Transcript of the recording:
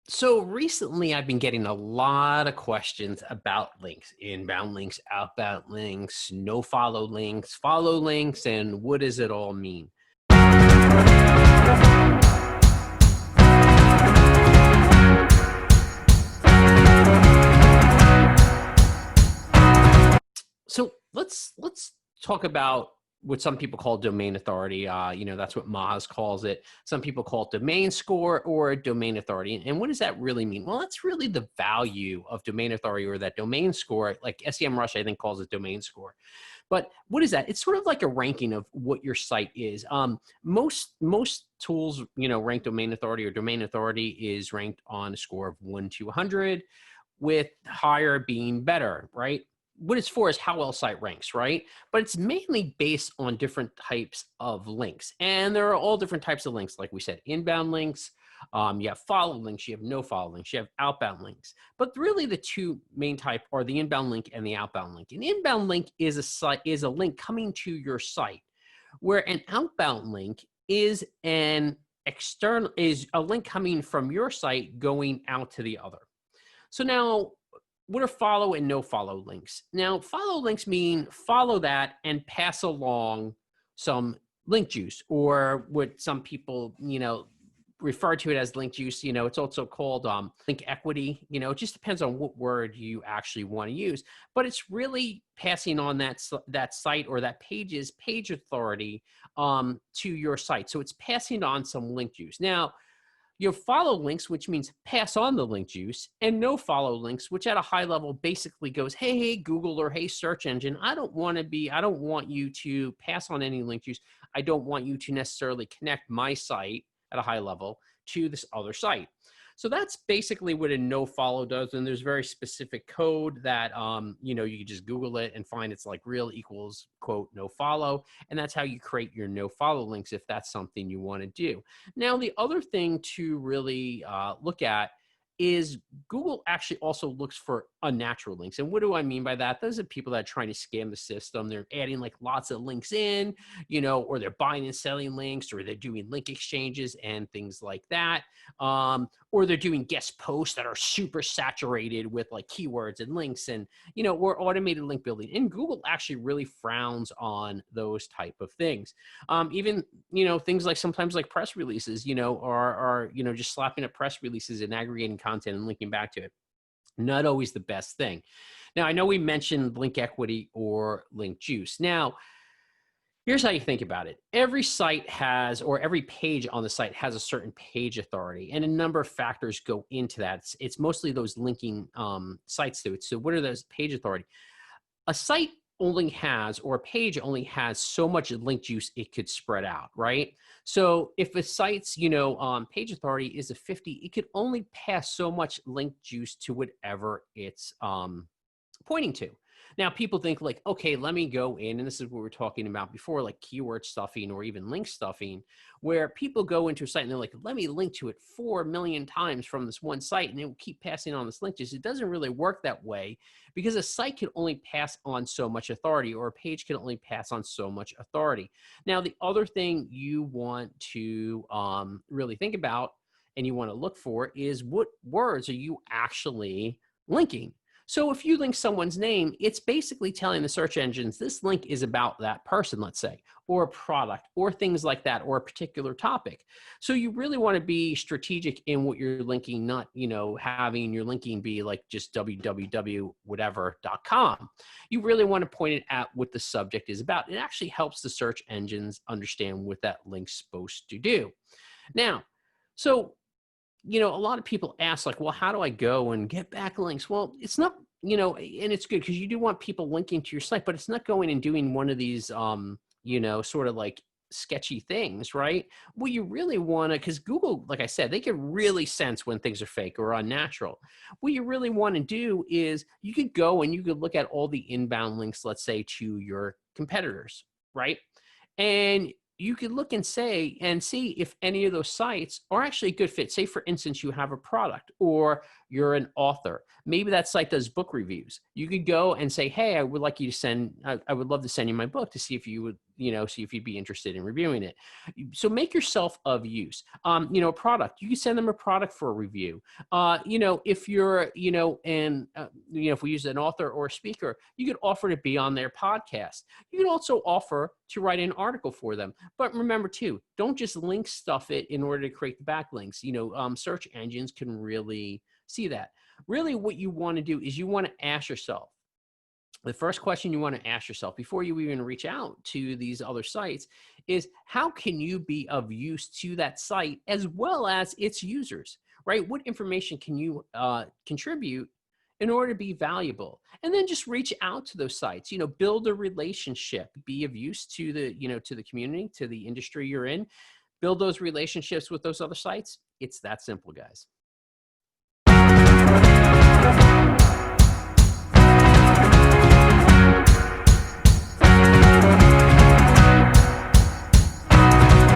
So recently, I've been getting a lot of questions about links, inbound links, outbound links, no follow links, and what does it all mean? So let's talk about what some people call domain authority. That's what Moz calls it. Some people call it domain score or domain authority. And what does that really mean? Well, that's really the value of domain authority or that domain score. Like SEMrush, I think, calls it domain score. But what is that? It's sort of like a ranking of what your site is. Most tools, rank domain authority, or domain authority is ranked on a score of 1 to 100, with higher being better, right? What it's for is how well site ranks, right? But it's mainly based on different types of links. And there are all different types of links. Like we said, inbound links, you have follow links, you have no follow links, you have outbound links. But really the two main type are the inbound link and the outbound link. An inbound link is a link coming to your site, where an outbound link is is a link coming from your site going out to the other. So now, what are follow and no follow links? Now, follow links mean follow that and pass along some link juice, or what some people, refer to it as link juice. It's also called link equity. It just depends on what word you actually want to use, but it's really passing on that site or that page's page authority to your site. So it's passing on some link juice. Now, you have follow links, which means pass on the link juice, and no follow links, which at a high level basically goes, hey, Google, or hey, search engine, I don't want you to pass on any link juice. I don't want you to necessarily connect my site at a high level to this other site. So that's basically what a no follow does. And there's very specific code that, you can just Google it and find it's like real equals quote no follow. And that's how you create your no follow links if that's something you want to do. Now, the other thing to really look at is Google actually also looks for unnatural links. And what do I mean by that? Those are people that are trying to scam the system. They're adding like lots of links in, or they're buying and selling links, or they're doing link exchanges and things like that. Or they're doing guest posts that are super saturated with like keywords and links and, or automated link building. And Google actually really frowns on those type of things. Even, things like sometimes like press releases, are just slapping up press releases and aggregating content and linking back to it. Not always the best thing. Now, I know we mentioned link equity or link juice. Now, here's how you think about it. Every site has, or every page on the site has a certain page authority, and a number of factors go into that. It's mostly those linking sites to it. So what are those page authority? A site only has, or a page only has so much link juice it could spread out, right? So if a site's, page authority is a 50, it could only pass so much link juice to whatever it's pointing to. Now, people think like, okay, let me go in, and this is what we were talking about before, like keyword stuffing or even link stuffing, where people go into a site and they're like, let me link to it 4 million times from this one site, and it will keep passing on this link. Just, it doesn't really work that way, because a site can only pass on so much authority, or a page can only pass on so much authority. Now, the other thing you want to really think about and you want to look for is what words are you actually linking? So if you link someone's name, it's basically telling the search engines this link is about that person, let's say, or a product, or things like that, or a particular topic. So you really want to be strategic in what you're linking, not, having your linking be like just www.whatever.com. You really want to point it at what the subject is about. It actually helps the search engines understand what that link's supposed to do. Now, so a lot of people ask like, well, how do I go and get backlinks? Well, it's not, and it's good because you do want people linking to your site, but it's not going and doing one of these, sort of like sketchy things, right? What you really want to, because Google, like I said, they can really sense when things are fake or unnatural. What you really want to do is you could go and you could look at all the inbound links, let's say, to your competitors, right? And you could look and see if any of those sites are actually a good fit. Say, for instance, you have a product or you're an author. Maybe that site does book reviews. You could go and say, hey, I would love to send you my book to see if you would see if you'd be interested in reviewing it. So make yourself of use. A product, you can send them a product for a review. If you're, if we use an author or a speaker, you could offer to be on their podcast. You can also offer to write an article for them. But remember too, don't just link stuff it in order to create the backlinks. Search engines can really see that. Really what you want to do is you want to ask yourself, the first question you want to ask yourself before you even reach out to these other sites is, how can you be of use to that site as well as its users, right? What information can you contribute in order to be valuable? And then just reach out to those sites, build a relationship, be of use to the community, to the industry you're in, build those relationships with those other sites. It's that simple, guys.